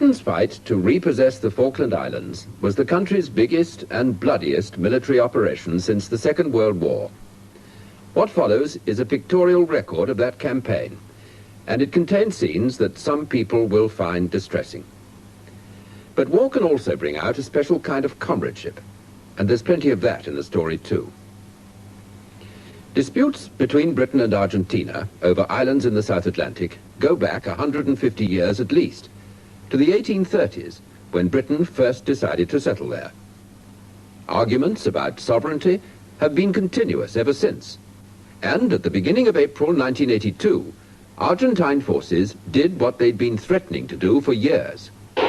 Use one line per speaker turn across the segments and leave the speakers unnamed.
Britain's fight to repossess the Falkland Islands was the country's biggest and bloodiest military operation since the Second World War. What follows is a pictorial record of that campaign, and it contains scenes that some people will find distressing. But war can also bring out a special kind of comradeship, and there's plenty of that in the story too. Disputes between Britain and Argentina over islands in the South Atlantic go back 150 years at least, to the 1830s, when Britain first decided to settle there. Arguments about sovereignty have been continuous ever since, and at the beginning of April 1982, Argentine forces did what they'd been threatening to do for years.
They've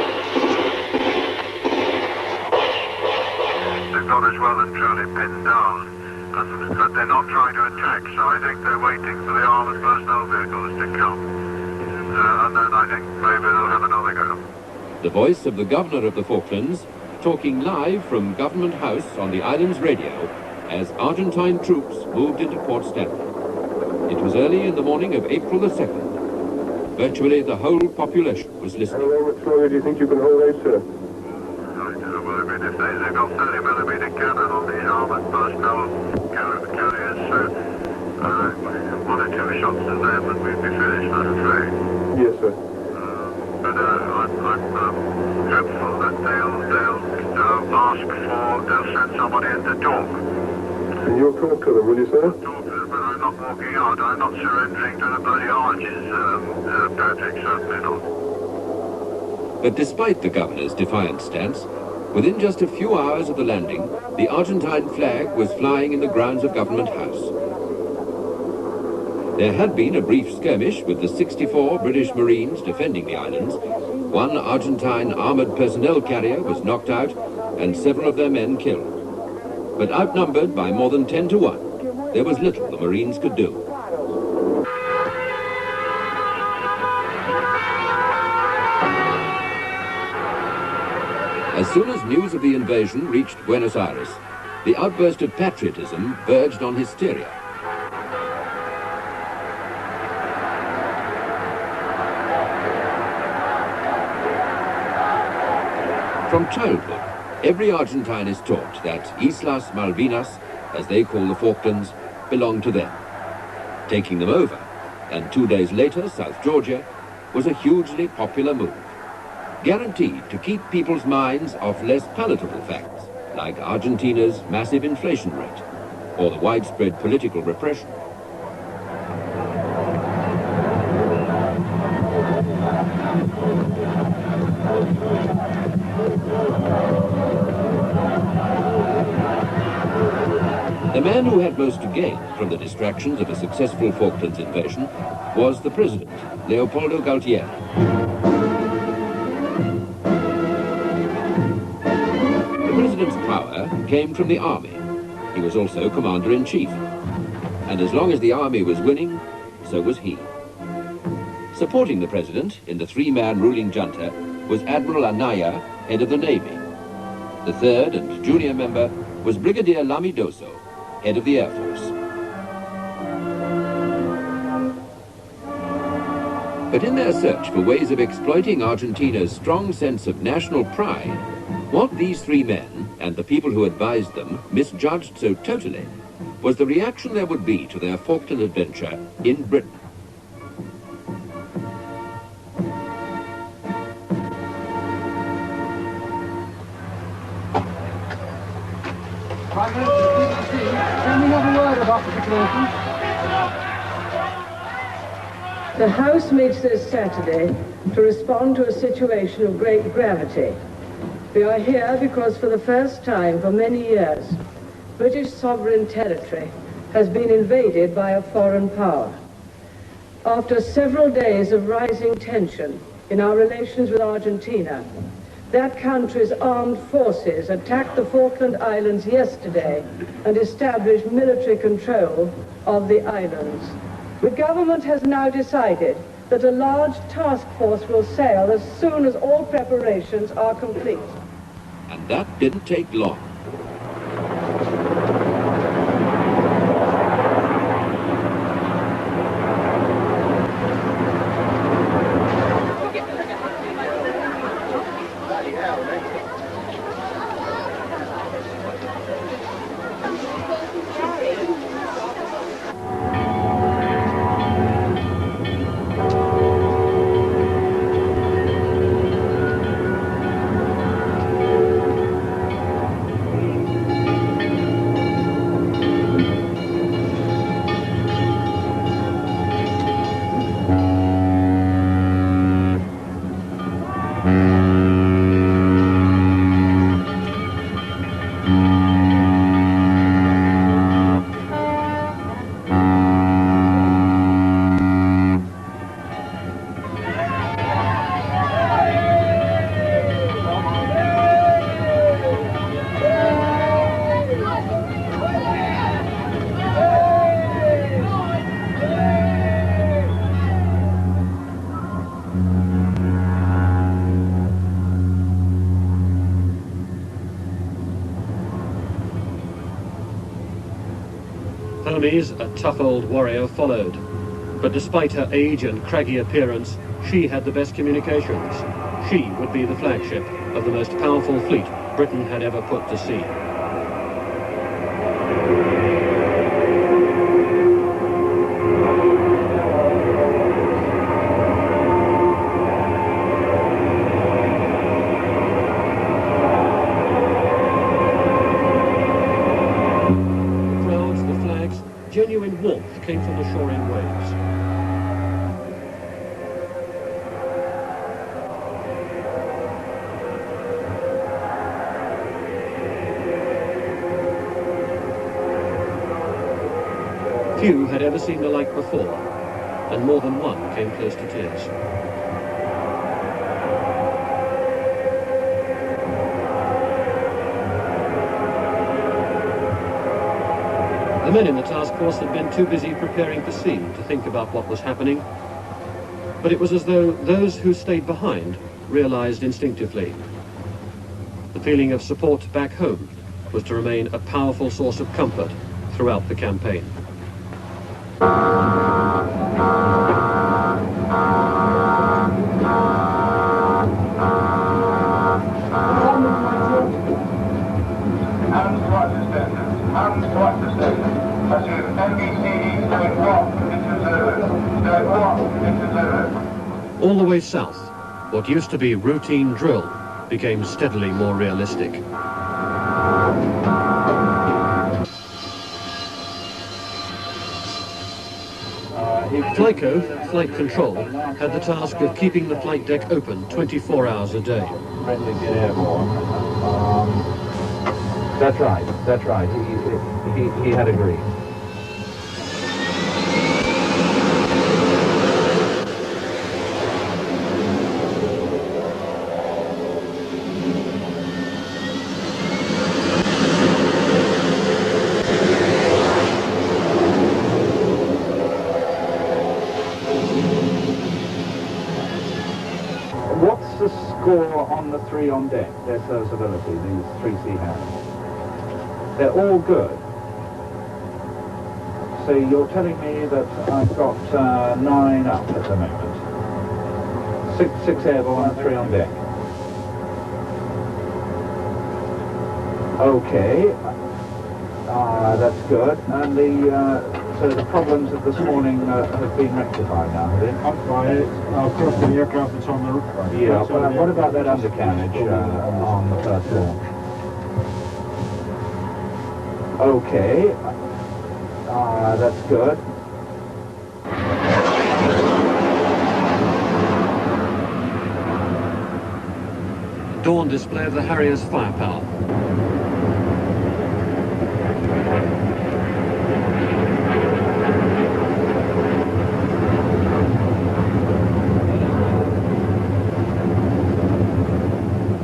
got as well and truly pinned down, but they're not trying to attack, so I think they're waiting for the armoured personnel vehicles to come. And then I think maybe they'll have another go.
The voice of the Governor of the Falklands, talking live from Government House on the island's radio as Argentine troops moved into Port Stanley. It was early in the morning of April the 2nd. Virtually the whole population was listening.
How much longer do you think you can hold out, sir?
Well, I mean, if they've got 30mm cannon on these armoured personnel carriers, so one or two shots to them and we'd be finished, I'm afraid.
Yes, sir.
But I'm hopeful that they'll ask for, they'll send somebody in to talk.
And you'll talk to them, will you, sir?
Talk to them, but I'm not walking out. I'm not surrendering to the bloody arches, Patrick, certainly not.
But despite the governor's defiant stance, within just a few hours of the landing, the Argentine flag was flying in the grounds of Government House. There had been a brief skirmish with the 64 British Marines defending the islands. One Argentine armoured personnel carrier was knocked out and several of their men killed. But outnumbered by more than 10 to 1, there was little the Marines could do. As soon as news of the invasion reached Buenos Aires, the outburst of patriotism verged on hysteria. From childhood, every Argentine is taught that Islas Malvinas, as they call the Falklands, belong to them. Taking them over, and 2 days later South Georgia, was a hugely popular move, guaranteed to keep people's minds off less palatable facts, like Argentina's massive inflation rate, or the widespread political repression. The man who had most to gain from the distractions of a successful Falklands invasion was the president, Leopoldo Galtieri. The president's power came from the army. He was also commander-in-chief. And as long as the army was winning, so was he. Supporting the president in the three-man ruling junta was Admiral Anaya, head of the Navy. The third and junior member was Brigadier Lamidoso, head of the Air Force. But in their search for ways of exploiting Argentina's strong sense of national pride, what these three men, and the people who advised them, misjudged so totally, was the reaction there would be to their Falkland adventure in Britain.
Prime Minister, BBC, can we have a word about the situation?
The House meets this Saturday to respond to a situation of great gravity. We are here because for the first time for many years, British sovereign territory has been invaded by a foreign power. After several days of rising tension in our relations with Argentina, that country's armed forces attacked the Falkland Islands yesterday and established military control of the islands. The government has now decided that a large task force will sail as soon as all preparations are complete.
And that didn't take long.
Louise, a tough old warrior, followed. But despite her age and craggy appearance, she had the best communications. She would be the flagship of the most powerful fleet Britain had ever put to sea. Genuine warmth came from the shore-in waves. Few had ever seen the like before, and more than one came close to tears. The men in the task force had been too busy preparing for sea to think about what was happening, but it was as though those who stayed behind realized instinctively. The feeling of support back home was to remain a powerful source of comfort throughout the campaign. All the way south, what used to be routine drill became steadily more realistic. FLICO, Flight Control, had the task of keeping the flight deck open 24 hours a day.
Friendly get airborne. That's right. He had agreed. What's the score on the three on deck, their serviceability, these three sea hands? They're all good. So you're telling me that I've got 9 up at the moment. Six airborne and 3 on deck. Okay. That's good. And so the problems of this morning have been rectified now, have they?
Of course, the aircraft that's on the roof.
Yeah, but what about that undercarriage on the first floor? Okay. That's good.
Dawn display of the Harrier's firepower.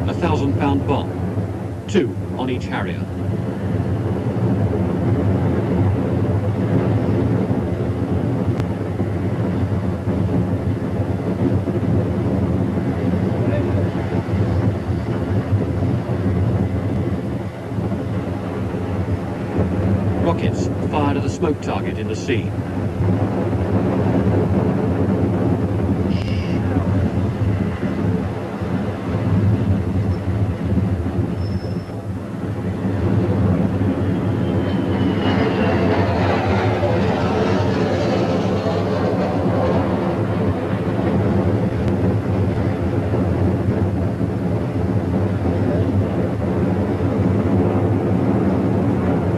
A 1,000-pound bomb, 2 on each Harrier. Rockets fired at a smoke target in the sea.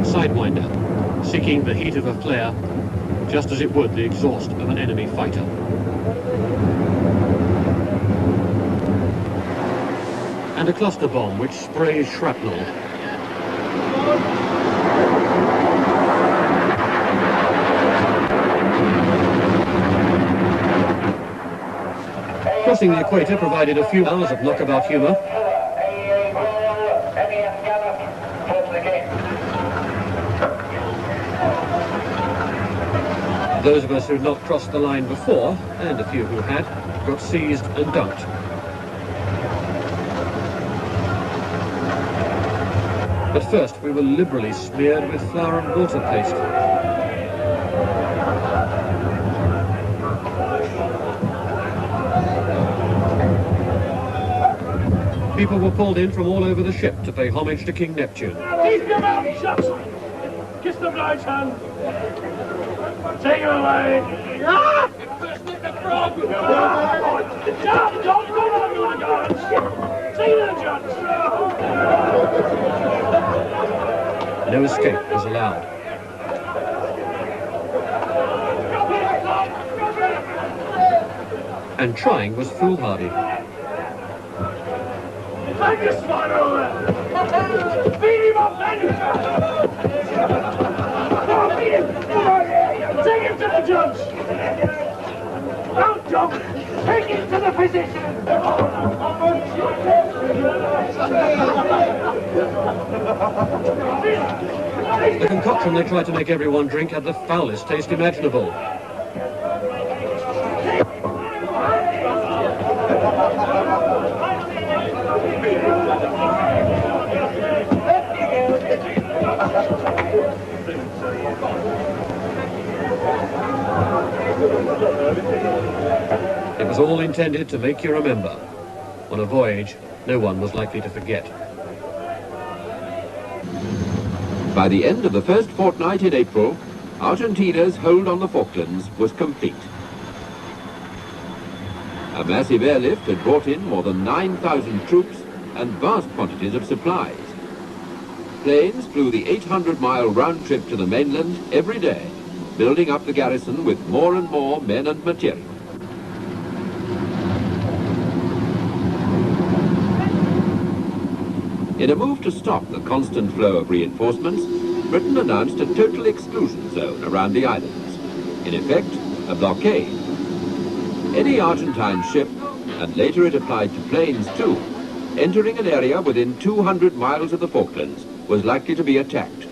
Sidewinder, seeking the heat of a flare, just as it would the exhaust of an enemy fighter. And a cluster bomb which sprays shrapnel. Crossing the equator provided a few hours of knockabout humour. Those of us who had not crossed the line before, and a few who had, got seized and dumped. But first we were liberally smeared with flour and water paste. People were pulled in from all over the ship to pay homage to King Neptune.
Keep your mouth shut! Kiss the bloke's hand! Take him away! Ah! The frog! Jump! Don't go on, you guys! See the judge!
No escape was allowed. And trying was foolhardy.
Take this one over! Beat him up, then! Come on, beat him! Come on, take him to the judge! Out, John! Take him to the physician!
The concoction they tried to make everyone drink had the foulest taste imaginable. It was all intended to make you remember, on a voyage no one was likely to forget.
By the end of the first fortnight in April, Argentina's hold on the Falklands was complete. A massive airlift had brought in more than 9,000 troops and vast quantities of supplies. Planes flew the 800-mile round trip to the mainland every day, building up the garrison with more and more men and material. In a move to stop the constant flow of reinforcements, Britain announced a total exclusion zone around the islands. In effect, a blockade. Any Argentine ship, and later it applied to planes too, entering an area within 200 miles of the Falklands was likely to be attacked.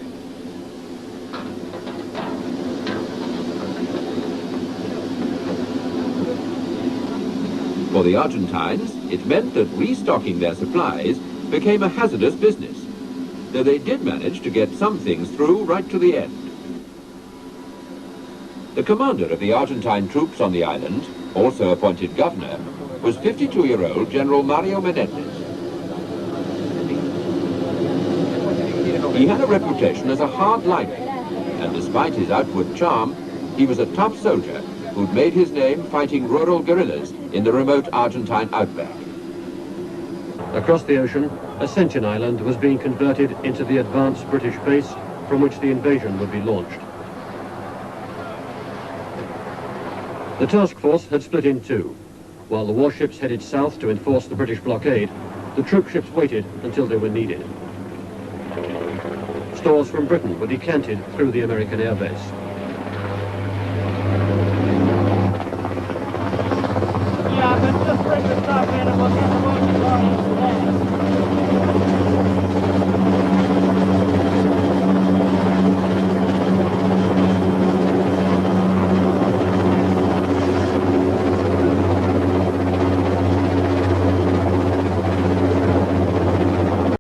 For the Argentines, it meant that restocking their supplies became a hazardous business, though they did manage to get some things through right to the end. The commander of the Argentine troops on the island, also appointed governor, was 52-year-old General Mario Menendez. He had a reputation as a hard liner, and despite his outward charm, he was a tough soldier who'd made his name fighting rural guerrillas in the remote Argentine outback.
Across the ocean, Ascension Island was being converted into the advanced British base from which the invasion would be launched. The task force had split in two. While the warships headed south to enforce the British blockade, the troop ships waited until they were needed. Stores from Britain were decanted through the American airbase.
Yeah, but just bring the stuff in and we'll get the